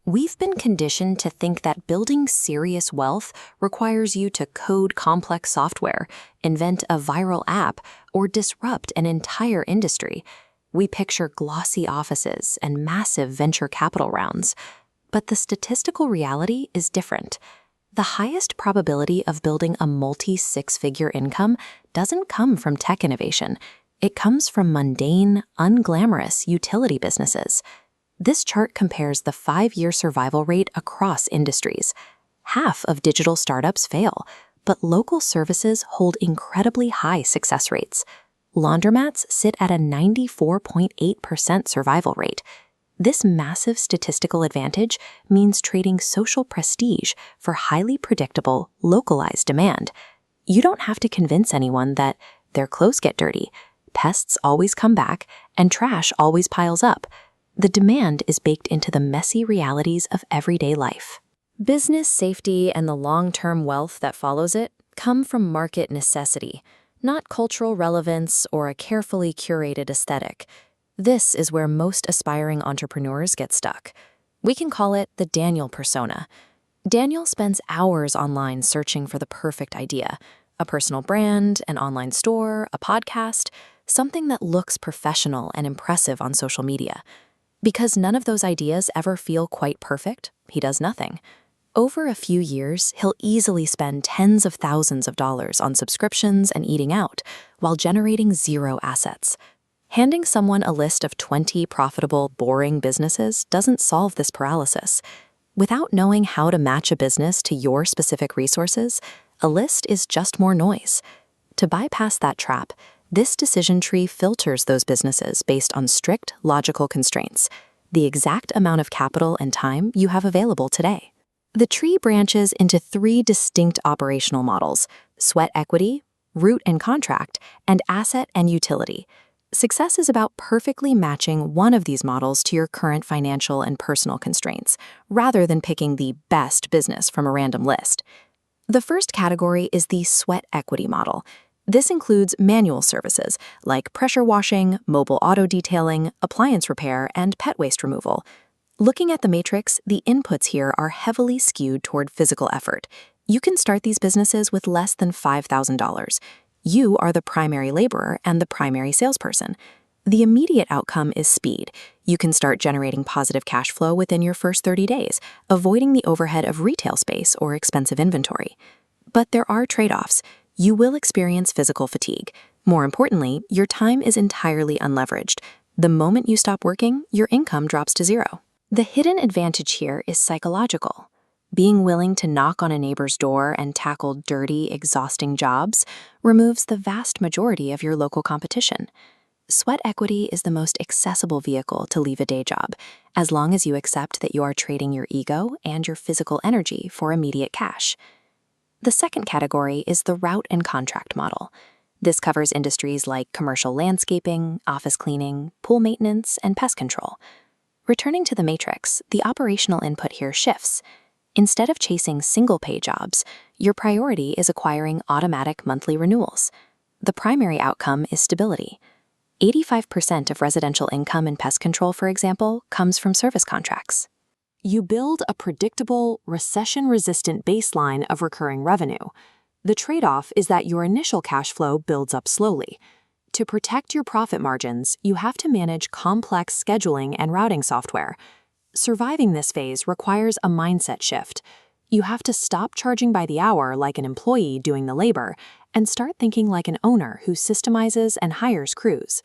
We've been conditioned to think that building serious wealth requires you to code complex software, invent a viral app, or disrupt an entire industry. We picture glossy offices and massive venture capital rounds. But the statistical reality is different. The highest probability of building a multi-six-figure income doesn't come from tech innovation. It comes from mundane, unglamorous utility businesses. This chart compares the 5-year survival rate across industries. Half of digital startups fail, but local services hold incredibly high success rates. Laundromats sit at a 94.8% survival rate. This massive statistical advantage means trading social prestige for highly predictable, localized demand. You don't have to convince anyone that their clothes get dirty, pests always come back, and trash always piles up. The demand is baked into the messy realities of everyday life. Business safety and the long-term wealth that follows it come from market necessity, not cultural relevance or a carefully curated aesthetic. This is where most aspiring entrepreneurs get stuck. We can call it the Daniel persona. Daniel spends hours online searching for the perfect idea, a personal brand, an online store, a podcast, something that looks professional and impressive on social media. Because none of those ideas ever feel quite perfect, he does nothing. Over a few years, he'll easily spend tens of thousands of dollars on subscriptions and eating out, while generating zero assets. Handing someone a list of 20 profitable, boring businesses doesn't solve this paralysis. Without knowing how to match a business to your specific resources, a list is just more noise. To bypass that trap, this decision tree filters those businesses based on strict logical constraints, the exact amount of capital and time you have available today. The tree branches into 3 distinct operational models: sweat equity, root and contract, and asset and utility. Success is about perfectly matching one of these models to your current financial and personal constraints, rather than picking the best business from a random list. The first category is the sweat equity model. This includes manual services like pressure washing, mobile auto detailing, appliance repair, and pet waste removal. Looking at the matrix, the inputs here are heavily skewed toward physical effort. You can start these businesses with less than $5,000. You are the primary laborer and the primary salesperson. The immediate outcome is speed. You can start generating positive cash flow within your first 30 days, avoiding the overhead of retail space or expensive inventory. But there are trade-offs. You will experience physical fatigue. More importantly, your time is entirely unleveraged. The moment you stop working, your income drops to zero. The hidden advantage here is psychological. Being willing to knock on a neighbor's door and tackle dirty, exhausting jobs removes the vast majority of your local competition. Sweat equity is the most accessible vehicle to leave a day job, as long as you accept that you are trading your ego and your physical energy for immediate cash. The second category is the route and contract model. This covers industries like commercial landscaping, office cleaning, pool maintenance, and pest control. Returning to the matrix, the operational input here shifts. Instead of chasing single-pay jobs, your priority is acquiring automatic monthly renewals. The primary outcome is stability. 85% of residential income in pest control, for example, comes from service contracts. You build a predictable, recession-resistant baseline of recurring revenue. The trade-off is that your initial cash flow builds up slowly. To protect your profit margins, you have to manage complex scheduling and routing software. Surviving this phase requires a mindset shift. You have to stop charging by the hour like an employee doing the labor and start thinking like an owner who systemizes and hires crews.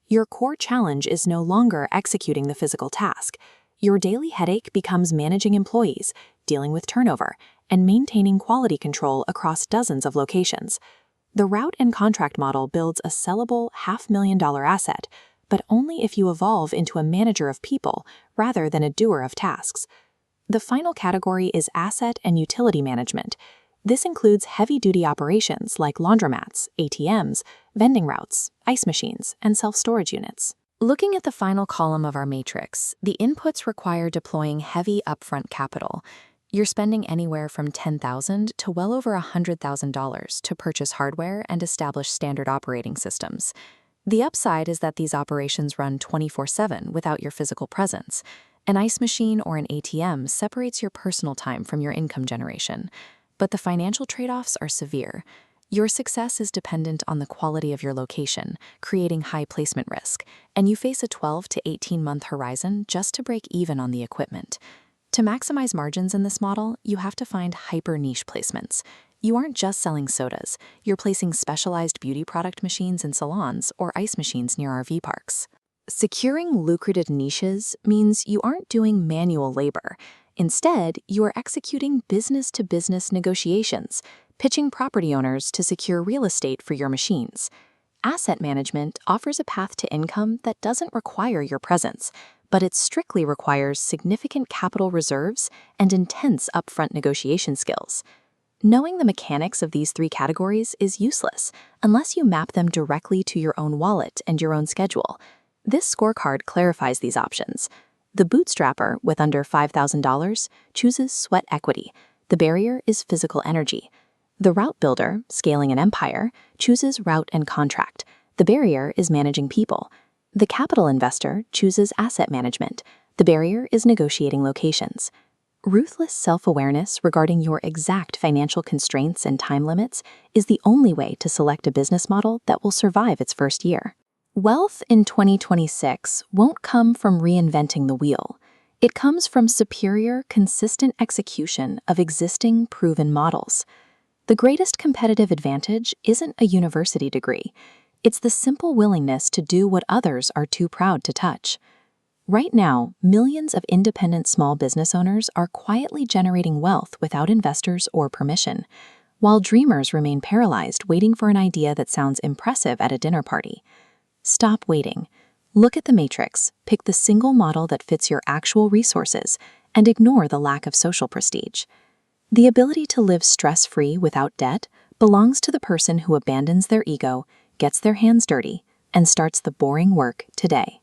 Your core challenge is no longer executing the physical task. Your daily headache becomes managing employees, dealing with turnover, and maintaining quality control across dozens of locations. The route and contract model builds a sellable $500,000 asset, but only if you evolve into a manager of people rather than a doer of tasks. The final category is asset and utility management. This includes heavy-duty operations like laundromats, ATMs, vending routes, ice machines, and self-storage units. Looking at the final column of our matrix, the inputs require deploying heavy upfront capital. You're spending anywhere from $10,000 to well over $100,000 to purchase hardware and establish standard operating systems. The upside is that these operations run 24/7 without your physical presence. An ice machine or an ATM separates your personal time from your income generation, but the financial trade-offs are severe. Your success is dependent on the quality of your location, creating high placement risk, and you face a 12 to 18-month horizon just to break even on the equipment. To maximize margins in this model, you have to find hyper-niche placements. You aren't just selling sodas, you're placing specialized beauty product machines in salons or ice machines near RV parks. Securing lucrative niches means you aren't doing manual labor. Instead, you are executing business-to-business negotiations, pitching property owners to secure real estate for your machines. Asset management offers a path to income that doesn't require your presence, but it strictly requires significant capital reserves and intense upfront negotiation skills. Knowing the mechanics of these three categories is useless unless you map them directly to your own wallet and your own schedule. This scorecard clarifies these options. The bootstrapper with under $5,000 chooses sweat equity. The barrier is physical energy. The route builder, scaling an empire, chooses route and contract. The barrier is managing people. The capital investor chooses asset management. The barrier is negotiating locations. Ruthless self-awareness regarding your exact financial constraints and time limits is the only way to select a business model that will survive its first year. Wealth in 2026 won't come from reinventing the wheel. It comes from superior, consistent execution of existing, proven models. The greatest competitive advantage isn't a university degree. It's the simple willingness to do what others are too proud to touch. Right now, millions of independent small business owners are quietly generating wealth without investors or permission, while dreamers remain paralyzed waiting for an idea that sounds impressive at a dinner party. Stop waiting. Look at the matrix, pick the single model that fits your actual resources, and ignore the lack of social prestige. The ability to live stress-free without debt belongs to the person who abandons their ego, gets their hands dirty, and starts the boring work today.